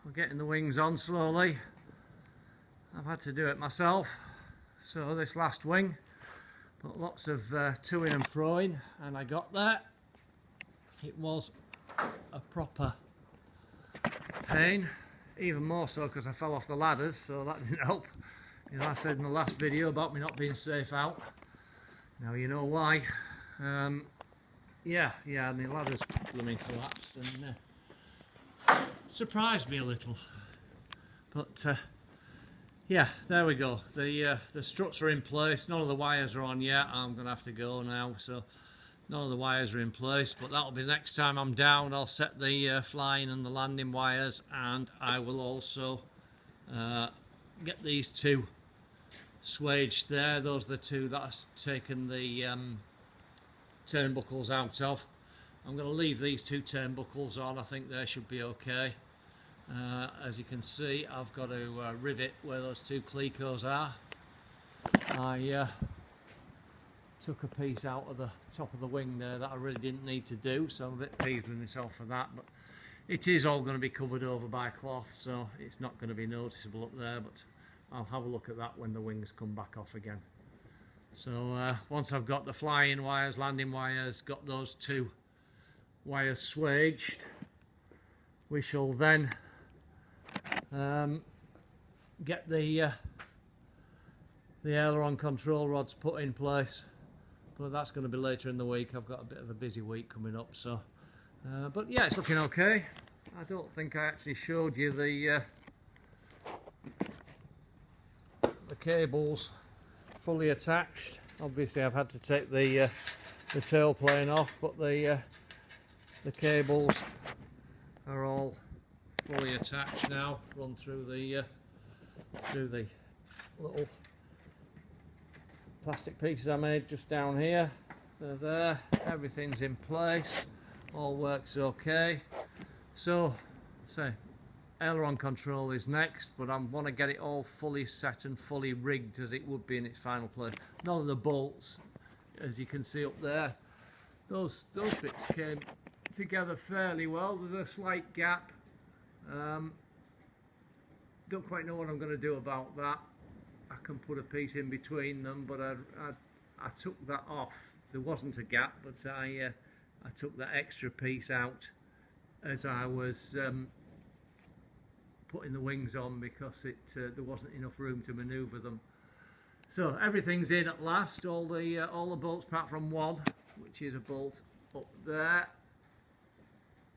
we're getting the wings on slowly. I've had to do it myself. So this last wing, put lots of to-ing and fro-ing, and I got there. It was a proper pain, even more so because I fell off the ladders, so that didn't help. You know, I said in the last video about me not being safe out. Now you know why. Yeah, and the ladders blooming collapsed and surprised me a little. But yeah, there we go. The struts are in place. None of the wires are on yet. I'm going to have to go now, so none of the wires are in place. But that'll be the next time I'm down. I'll set the flying and the landing wires, and I will also get these two swaged there. Those are the two that I've taken the turnbuckles out of. I'm going to leave these two turnbuckles on. I think they should be okay. As you can see, I've got to rivet where those two clecos are. I took a piece out of the top of the wing there that I really didn't need to do, so I'm a bit peeved with myself for that, but it is all going to be covered over by cloth, so it's not going to be noticeable up there, but I'll have a look at that when the wings come back off again. So once I've got the flying wires, landing wires, got those two wires swaged, we shall then get the aileron control rods put in place, but that's going to be later in the week. I've got a bit of a busy week coming up, so but yeah, it's looking okay. I don't think I actually showed you the cables fully attached. Obviously I've had to take the tail plane off, but the cables are all fully attached now. Run through the little plastic pieces I made just down here. They're there. Everything's in place. All works okay. So, aileron control is next, but I want to get it all fully set and fully rigged as it would be in its final place. None of the bolts, as you can see up there, those bits came together fairly well. There's a slight gap. Don't quite know what I'm going to do about that. I can put a piece in between them, but I took that off. There wasn't a gap, but I took that extra piece out as I was putting the wings on, because there wasn't enough room to manoeuvre them. So everything's in at last. All the bolts apart from one, which is a bolt up there,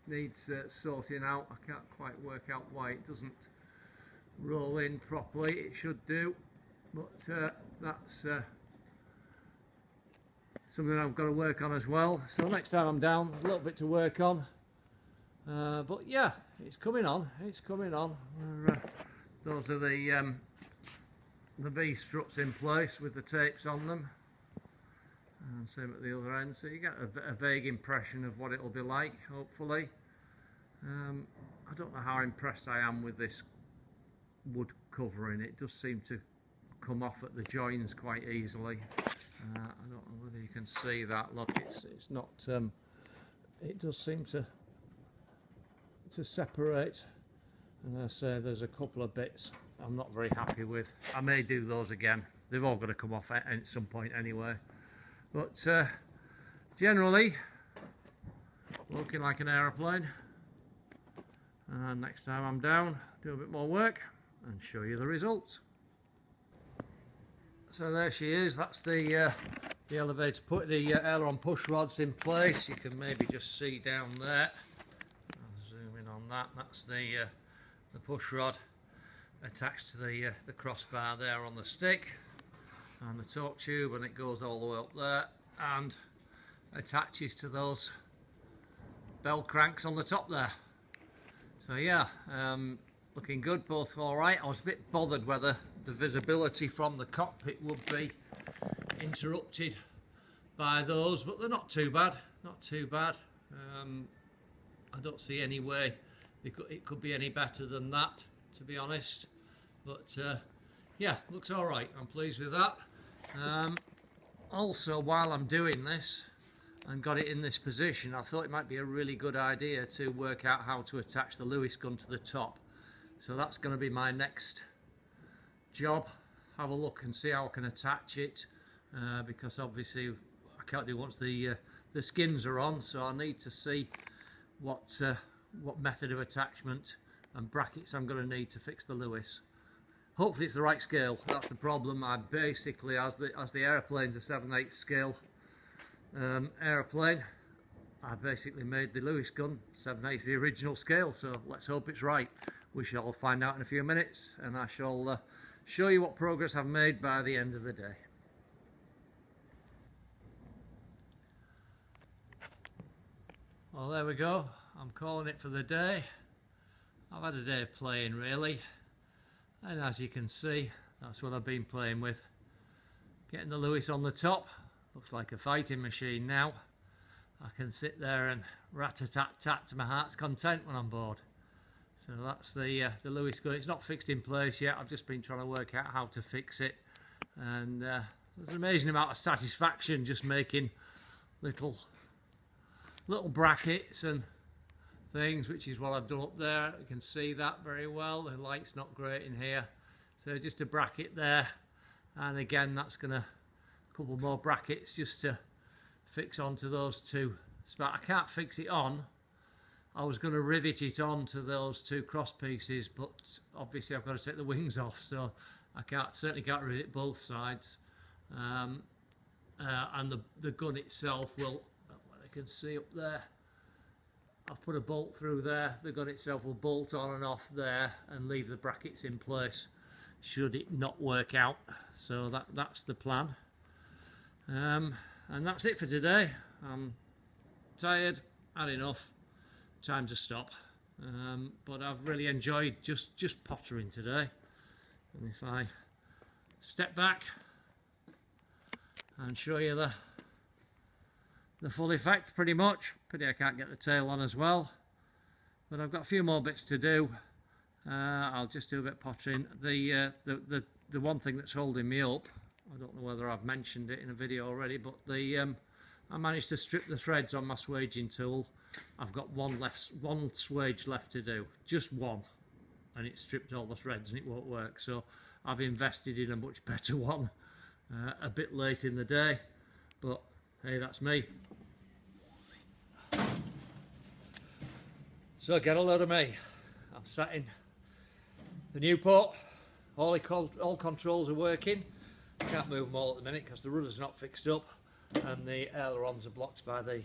needs sorting out. I can't quite work out why it doesn't roll in properly. It should do, but that's something I've got to work on as well. So next time I'm down, a little bit to work on. But yeah, it's coming on. It's coming on. Those are the V struts in place with the tapes on them, and same at the other end. So you get a vague impression of what it'll be like, hopefully. I don't know how impressed I am with this wood covering. It does seem to come off at the joins quite easily. I don't know whether you can see that. Look, it's not. It does seem to separate, and I say there's a couple of bits I'm not very happy with. I may do those again. They've all got to come off at some point anyway. But generally, looking like an aeroplane. And next time I'm down, do a bit more work and show you the results. So there she is. That's the elevator. Put the aileron push rods in place. You can maybe just see down there. I'll zoom in on that. That's the push rod attached to the crossbar there on the stick, and the torque tube, and it goes all the way up there and attaches to those bell cranks on the top there. So yeah, looking good, both all right. I was a bit bothered whether the visibility from the cockpit would be interrupted by those, but they're not too bad, not too bad. I don't see any way it could be any better than that, to be honest. But yeah, looks all right. I'm pleased with that. Also, while I'm doing this and got it in this position, I thought it might be a really good idea to work out how to attach the Lewis gun to the top. So that's going to be my next job. Have a look and see how I can attach it, because obviously I can't do once the skins are on, so I need to see what method of attachment and brackets I'm going to need to fix the Lewis. Hopefully it's the right scale. That's the problem. I basically, as the aeroplane's a 7/8 scale aeroplane, I basically made the Lewis gun 7/8 the original scale, so let's hope it's right. We shall find out in a few minutes, and I shall show you what progress I've made by the end of the day. Well, there we go. I'm calling it for the day. I've had a day of playing, really, and as you can see, that's what I've been playing with. Getting the Lewis on the top. Looks like a fighting machine now. I can sit there and rat-a-tat-tat to my heart's content when I'm bored. So that's the Lewis gun. It's not fixed in place yet. I've just been trying to work out how to fix it, and there's an amazing amount of satisfaction just making little brackets and things, which is what I've done up there. You can see that very well. The light's not great in here, so just a bracket there, and again that's gonna a couple more brackets just to fix onto those two. But I can't fix it on. I was going to rivet it onto those two cross pieces, but obviously I've got to take the wings off, so I certainly can't rivet both sides. And the gun itself will, what I can see up there, I've put a bolt through there. The gun itself will bolt on and off there and leave the brackets in place should it not work out. So that's the plan. And that's it for today. I'm tired, had enough. Time to stop, but I've really enjoyed just pottering today. And if I step back and show you the full effect, pretty much. Pity I can't get the tail on as well, but I've got a few more bits to do. I'll just do a bit of pottering. The one thing that's holding me up, I don't know whether I've mentioned it in a video already, but I managed to strip the threads on my swaging tool. I've got one swage left to do, just one, and it stripped all the threads and it won't work. So I've invested in a much better one a bit late in the day, but hey, that's me. So get a load of me. I'm sat in the Nieuport. All controls are working. Can't move them all at the minute because the rudder's not fixed up and the ailerons are blocked by the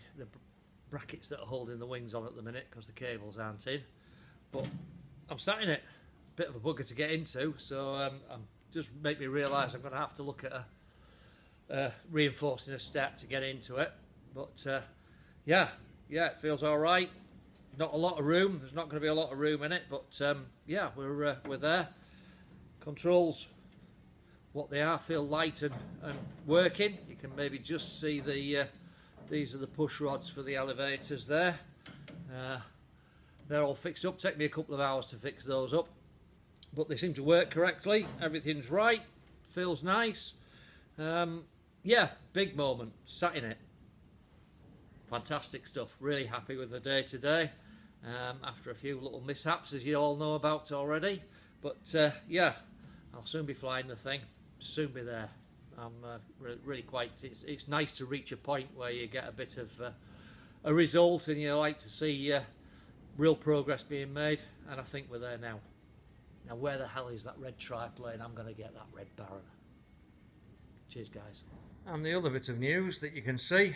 brackets that are holding the wings on at the minute because the cables aren't in. But I'm sat in it. Bit of a bugger to get into, so I'm just make me realise I'm going to have to look at reinforcing a step to get into it. But yeah, it feels all right. Not a lot of room. There's not going to be a lot of room in it, but yeah, we're there. Controls, what they are, feel light and working. You can maybe just see these are the push rods for the elevators there. They're all fixed up. Take me a couple of hours to fix those up, but they seem to work correctly. Everything's right. Feels nice. Yeah, big moment. Sat in it. Fantastic stuff. Really happy with the day today. After a few little mishaps, as you all know about already. But yeah, I'll soon be flying the thing. Soon be there. I'm really quite. It's nice to reach a point where you get a bit of a result, and you like to see real progress being made. And I think we're there now. Now, where the hell is that red triplane? I'm going to get that red Baron. Cheers, guys. And the other bit of news that you can see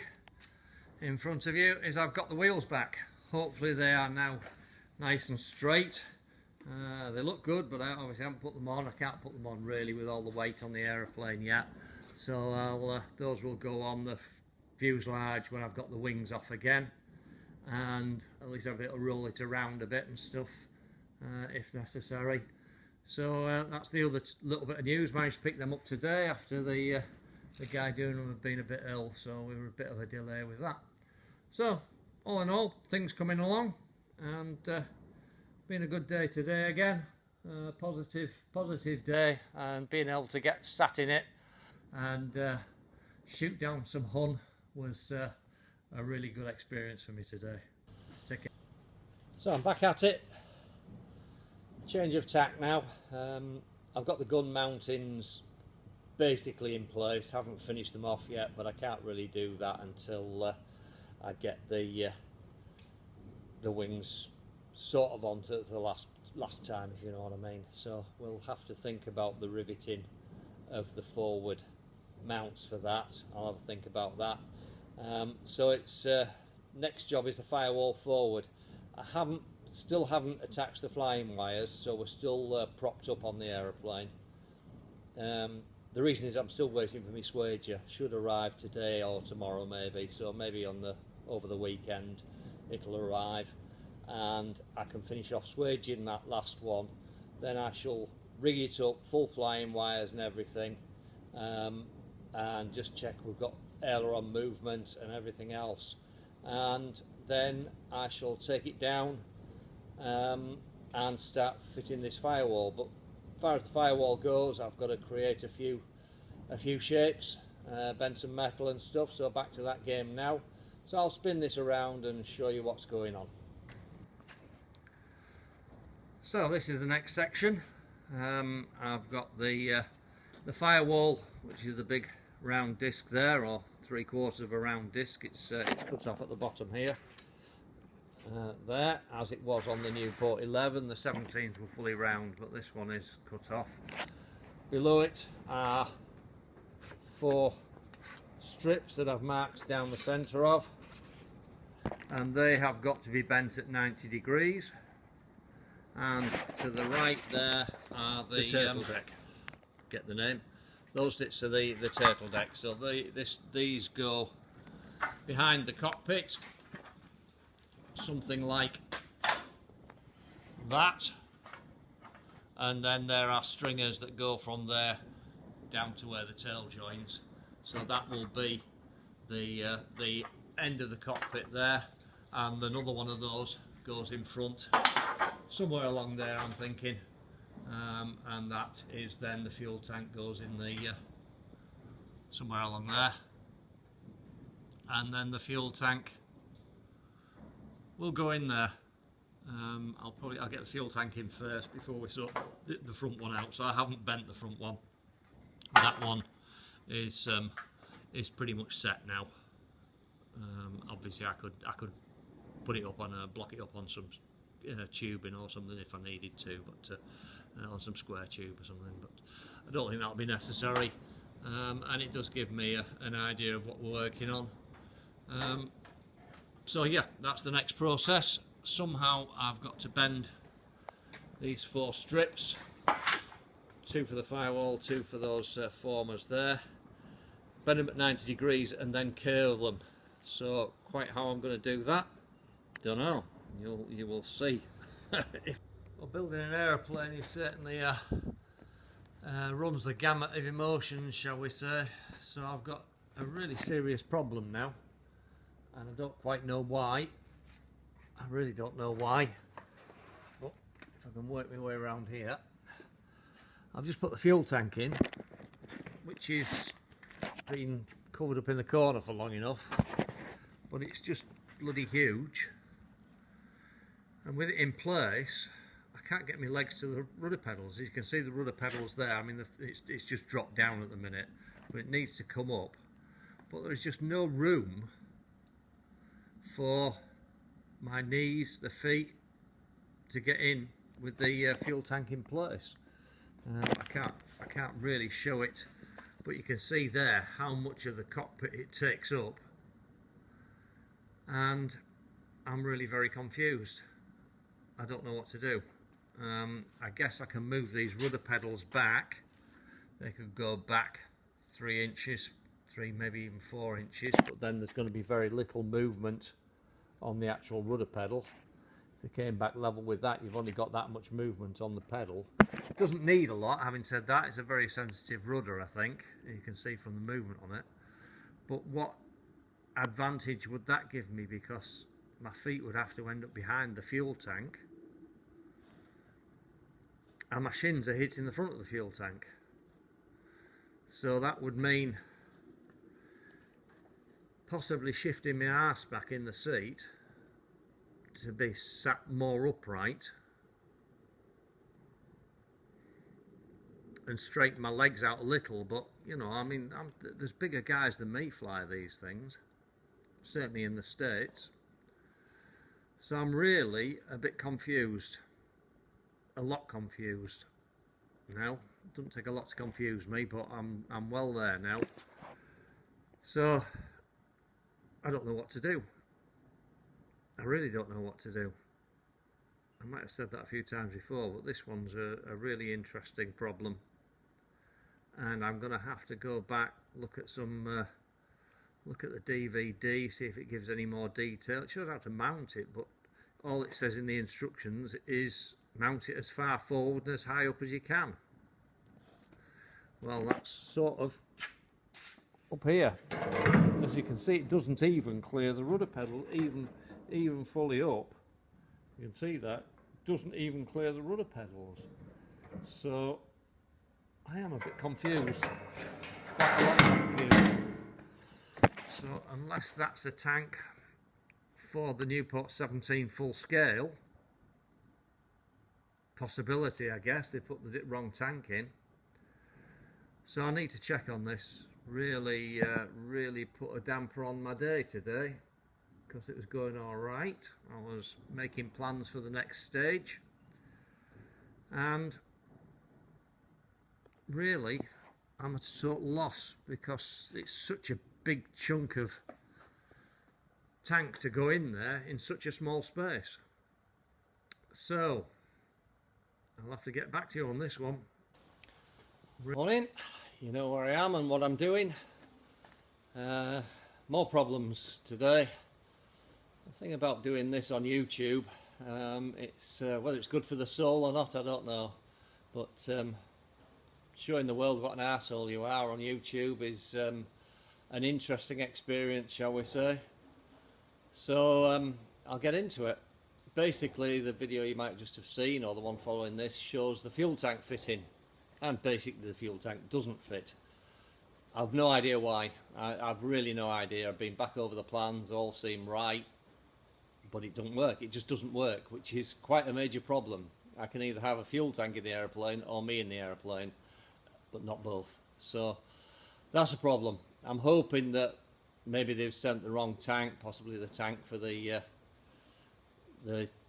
in front of you is I've got the wheels back. Hopefully they are now nice and straight. They look good, but I obviously haven't put them on. I can't put them on really with all the weight on the aeroplane yet. So those will go on the fuselage when I've got the wings off again, and at least I'll be able to roll it around a bit and stuff if necessary. So that's the other little bit of news. Managed to pick them up today after the guy doing them had been a bit ill, so we were a bit of a delay with that. So all in all, things coming along, and been a good day today again. Positive day, and being able to get sat in it and shoot down some Hun was a really good experience for me today. Take care. So I'm back at it. Change of tack now. I've got the gun mountings basically in place, haven't finished them off yet, but I can't really do that until I get the wings sort of onto the last time, if you know what I mean. So we'll have to think about the riveting of the forward mounts for that. I'll have a think about that. So it's next job is the firewall forward. I still haven't attached the flying wires, so we're still propped up on the aeroplane. The reason is I'm still waiting for my swager. Should arrive today or tomorrow maybe, so maybe over the weekend it'll arrive, and I can finish off swaging that last one. Then I shall rig it up, full flying wires and everything, and just check we've got aileron movement and everything else, and then I shall take it down and start fitting this firewall. But as far as the firewall goes, I've got to create a few shapes, bend some metal and stuff, so back to that game now. So I'll spin this around and show you what's going on. So this is the next section. I've got the firewall, which is the big round disc there, or 3/4 of a round disc. It's cut off at the bottom here. There, as it was on the Nieuport 11. The 17s were fully round, but this one is cut off. Below it are 4 strips that I've marked down the centre of, and they have got to be bent at 90 degrees. And to the right there are the turtle deck. Get the name. Those sticks are the turtle deck. So these go behind the cockpit, something like that, and then there are stringers that go from there down to where the tail joins. So that will be the end of the cockpit there, and another one of those goes in front somewhere along there, I'm thinking, and that is then the fuel tank goes in the somewhere along there, and then the fuel tank will go in there. I'll get the fuel tank in first before we sort the front one out. So I haven't bent the front one. That one is pretty much set now. Obviously I could put it up on block it up on some tubing or something if I needed to, but on some square tube or something, but I don't think that'll be necessary, and it does give me an idea of what we're working on. So yeah, that's the next process. Somehow I've got to bend these 4 strips, 2 for the firewall, 2 for those formers there, bend them at 90 degrees and then curve them. So quite how I'm going to do that, don't know. You will see. Well, building an aeroplane is certainly runs the gamut of emotions, shall we say. So I've got a really serious problem now, and I don't quite know why. I really don't know why. But if I can work my way around here, I've just put the fuel tank in, which is been covered up in the corner for long enough, but it's just bloody huge. And with it in place, I can't get my legs to the rudder pedals. As you can see, the rudder pedals there, I mean, it's just dropped down at the minute, but it needs to come up. But there is just no room for my knees, the feet, to get in with the fuel tank in place. I can't really show it, but you can see there how much of the cockpit it takes up, and I'm really very confused. I don't know what to do. I guess I can move these rudder pedals back. They could go back 3 inches, 3 maybe even 4 inches, but then there's going to be very little movement on the actual rudder pedal. If they came back level with that, you've only got that much movement on the pedal. It doesn't need a lot, having said that. It's a very sensitive rudder, I think. You can see from the movement on it. But what advantage would that give me? Because my feet would have to end up behind the fuel tank, and my shins are hitting the front of the fuel tank. So that would mean possibly shifting my arse back in the seat to be sat more upright, and straighten my legs out a little, but you know, I mean, there's bigger guys than me fly these things, certainly in the States. So I'm really a bit confused, a lot confused now. It doesn't take a lot to confuse me, but I'm well there now. So I don't know what to do. I really don't know what to do. I might have said that a few times before, but this one's a really interesting problem, and I'm going to have to go back, look at some look at the DVD, see if it gives any more detail. It shows how to mount it, but all it says in the instructions is mount it as far forward and as high up as you can. Well, that's sort of up here. As you can see, it doesn't even clear the rudder pedal, even fully up. You can see that it doesn't even clear the rudder pedals. So I am a bit confused, quite a lot confused. So unless that's a tank for the Nieuport 17 full scale, possibility, I guess, they put the wrong tank in. So I need to check on this. Really put a damper on my day today, because it was going all right. I was making plans for the next stage, and really I'm at a total loss, because it's such a big chunk of tank to go in there in such a small space. So I'll have to get back to you on this one. Morning, you know where I am and what I'm doing. More problems today. The thing about doing this on YouTube, it's whether it's good for the soul or not, I don't know, but showing the world what an arsehole you are on YouTube is an interesting experience, shall we say. So I'll get into it. Basically, the video you might just have seen, or the one following this, shows the fuel tank fitting, and basically the fuel tank doesn't fit. I've no idea why. I've really no idea. I've been back over the plans, all seem right, but it doesn't work. It just doesn't work, which is quite a major problem. I can either have a fuel tank in the aeroplane or me in the aeroplane, but not both. So that's a problem. I'm hoping that maybe they've sent the wrong tank, possibly the tank for the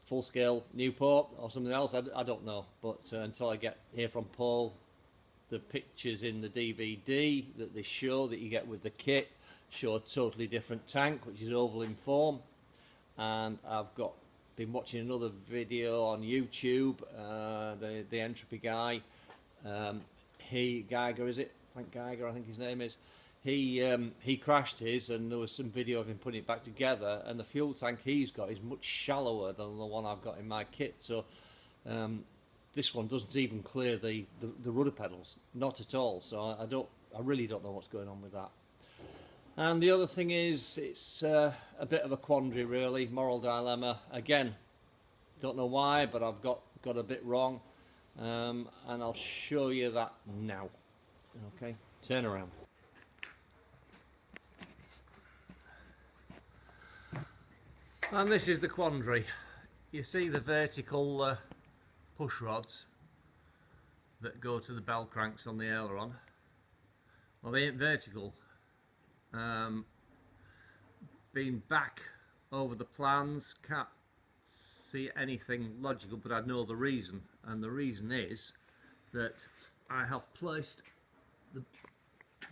full-scale Nieuport or something else. I don't know, but until I hear from Paul, the pictures in the DVD that they show, that you get with the kit, show a totally different tank, which is oval in form. And I've been watching another video on YouTube, the Entropy guy, Geiger, is it? Frank Geiger, I think his name is. He crashed his, and there was some video of him putting it back together, and the fuel tank he's got is much shallower than the one I've got in my kit. So this one doesn't even clear the rudder pedals, not at all. So I really don't know what's going on with that. And the other thing is, it's a bit of a quandary, really, moral dilemma. Again, don't know why, but I've got a bit wrong, and I'll show you that now. Okay, turn around. And this is the quandary. You see the vertical push rods that go to the bell cranks on the aileron? Well, they ain't vertical. Been back over the plans, can't see anything logical, but I know the reason, and the reason is that I have placed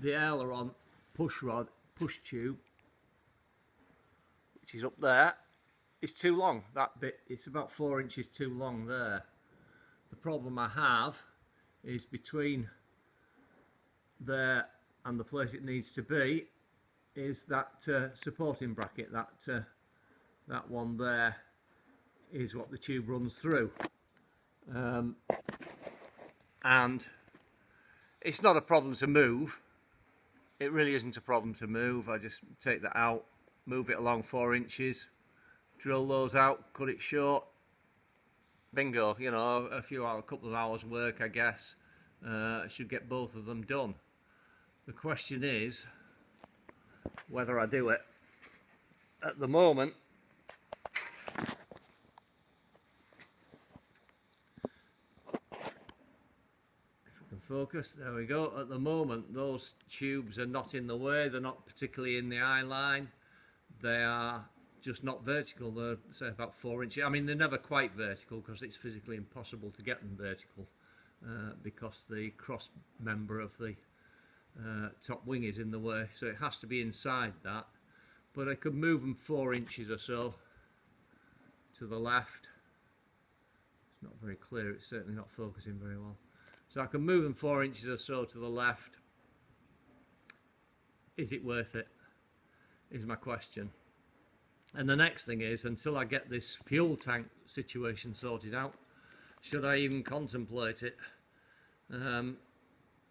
the aileron push tube, which is up there. It's too long, that bit. It's about 4 inches too long there. The problem I have is between there and the place it needs to be is that supporting bracket. That one there is what the tube runs through, and it's not a problem to move. It really isn't a problem to move. I just take that out, move it along 4 inches, drill those out, cut it short, bingo. You know, a couple of hours work, I guess. I should get both of them done. The question is whether I do it. At the moment, if I can focus. There we go. At the moment, those tubes are not in the way. They're not particularly in the eye line. They are just not vertical. They're, say, about 4 inches. I mean, they're never quite vertical because it's physically impossible to get them vertical because the cross member of the top wing is in the way. So it has to be inside that. But I could move them 4 inches or so to the left. It's not very clear. It's certainly not focusing very well. So I can move them 4 inches or so to the left. Is it worth it? Is my question. And the next thing is, until I get this fuel tank situation sorted out, should I even contemplate it?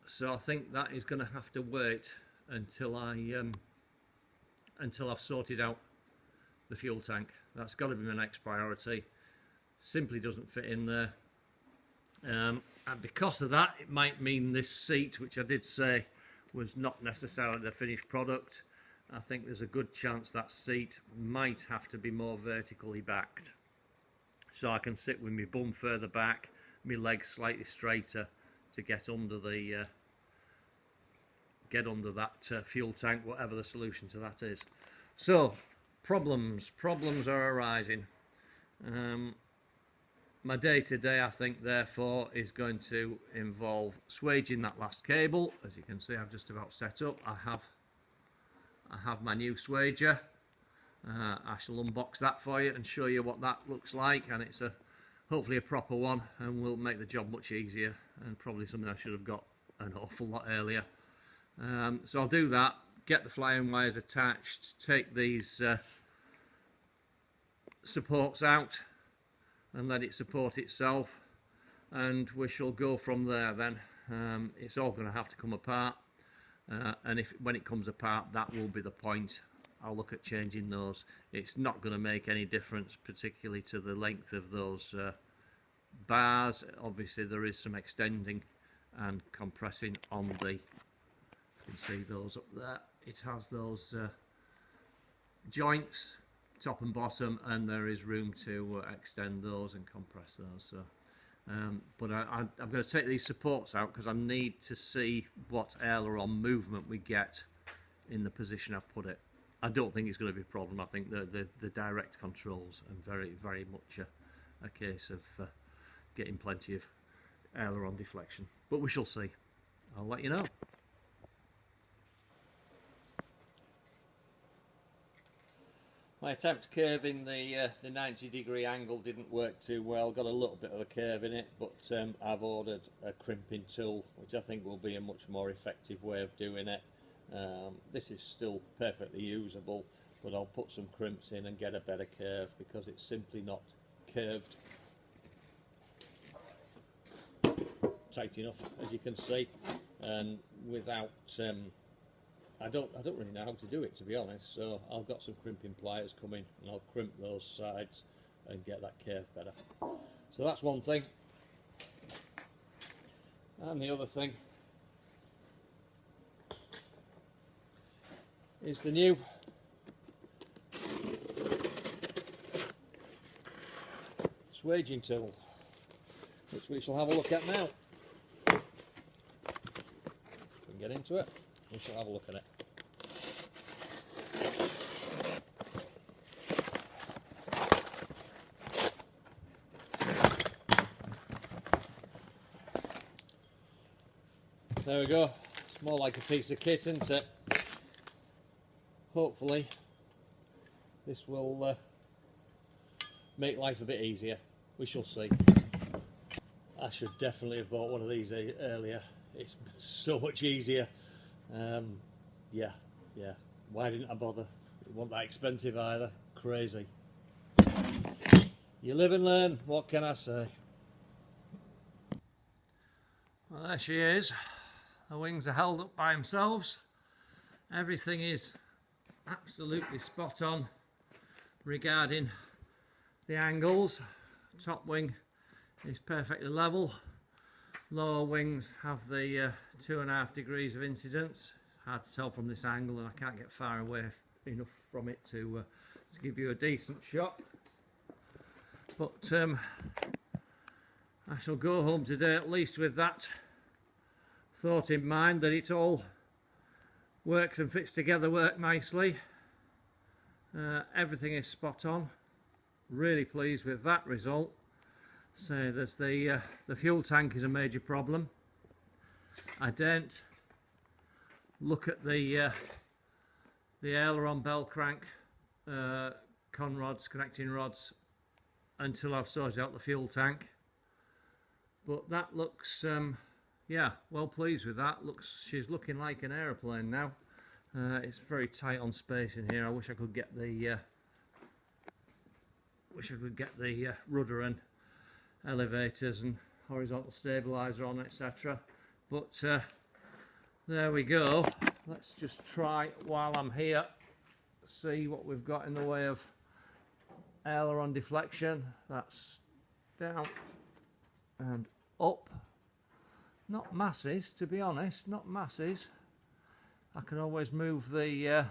So I think that is going to have to wait until I've sorted out the fuel tank. That's got to be my next priority. Simply doesn't fit in there. And because of that, it might mean this seat, which I did say was not necessarily the finished product, I think there's a good chance that seat might have to be more vertically backed. So I can sit with my bum further back, my legs slightly straighter to get under the that fuel tank, whatever the solution to that is. So problems are arising. My day-to-day, I think, therefore, is going to involve swaging that last cable. As you can see, I've just about set up. I have my new swager. I shall unbox that for you and show you what that looks like, and it's hopefully a proper one, and will make the job much easier, and probably something I should have got an awful lot earlier. So I'll do that, get the flying wires attached, take these supports out and let it support itself, and we shall go from there then. It's all going to have to come apart, and when it comes apart, that will be the point. I'll look at changing those. It's not going to make any difference, particularly to the length of those bars. Obviously there is some extending and compressing on the, you can see those up there, it has those joints top and bottom, and there is room to extend those and compress those. So but I'm going to take these supports out because I need to see what aileron movement we get in the position I've put it. I don't think it's going to be a problem. I think the direct controls are very much a case of getting plenty of aileron deflection, but we shall see. I'll let you know. My attempt curving the 90-degree angle didn't work too well. Got a little bit of a curve in it, but I've ordered a crimping tool, which I think will be a much more effective way of doing it. This is still perfectly usable, but I'll put some crimps in and get a better curve because it's simply not curved tight enough, as you can see, and without I don't really know how to do it, to be honest, so I've got some crimping pliers coming and I'll crimp those sides and get that curve better. So that's one thing. And the other thing is the new swaging tool, which we shall have a look at now. We can get into it, we shall have a look at it. There we go. It's more like a piece of kit, isn't it? Hopefully this will make life a bit easier. We shall see. I should definitely have bought one of these earlier. It's so much easier. Yeah. Why didn't I bother? It wasn't that expensive either. Crazy. You live and learn. What can I say? Well, there she is. The wings are held up by themselves. Everything is absolutely spot on regarding the angles. Top wing is perfectly level. Lower wings have the 2.5 degrees of incidence. Hard to tell from this angle, and I can't get far away enough from it to give you a decent shot. But I shall go home today at least with that thought in mind that it all works and fits together nicely. Everything is spot on. Really pleased with that result. So there's the fuel tank is a major problem. I don't look at the aileron bell crank con rods, connecting rods, until I've sorted out the fuel tank. But that looks, yeah, well pleased with that. She's looking like an aeroplane now. It's very tight on space in here. I wish I could get the rudder and elevators and horizontal stabilizer on, etc. But there we go. Let's just try while I'm here, see what we've got in the way of aileron deflection. That's down and up. Not masses, to be honest, not masses. I can always move the I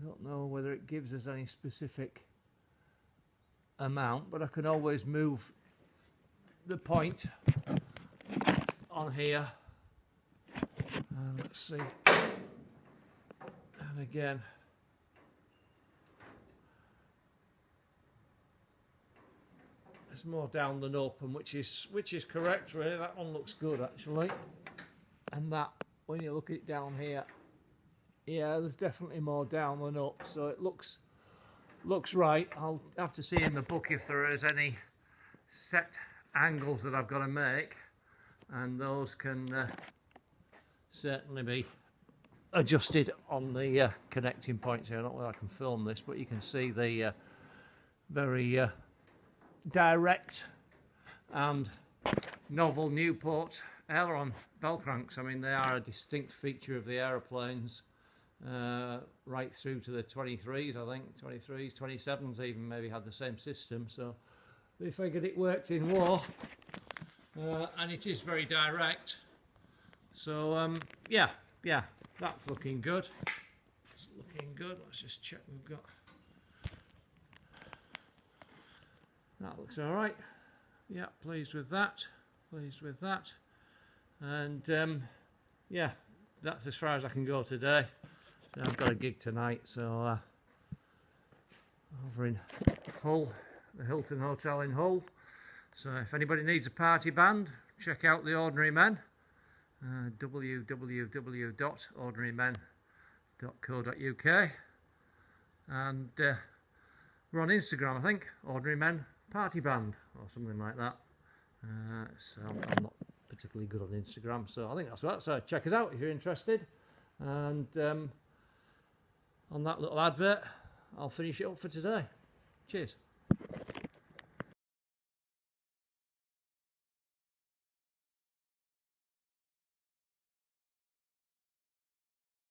don't know whether it gives us any specific amount, but I can always move the point on here. Let's see. And again, it's more down than up, and which is correct really. That one looks good actually, and that, when you look at it down here, yeah, there's definitely more down than up, so it looks right. I'll have to see in the book if there is any set angles that I've got to make, and those can certainly be adjusted on the connecting points here. I don't know whether I can film this, but you can see the very direct and novel Nieuport aileron bell cranks. I mean, they are a distinct feature of the aeroplanes, right through to the 23s, I think. 23s, 27s even maybe had the same system, so they figured it worked in war, and it is very direct. So yeah, that's looking good. It's looking good. Let's just check we've got. That looks all right. Yeah, pleased with that. Pleased with that. And yeah, that's as far as I can go today. So I've got a gig tonight, so over in Hull, the Hilton Hotel in Hull. So if anybody needs a party band, check out the Ordinary Men. www.ordinarymen.co.uk, and we're on Instagram, I think, Ordinary Men Party Band or something like that. So I'm not particularly good on Instagram, so I think that's right. So check us out if you're interested. And on that little advert, I'll finish it up for today. Cheers.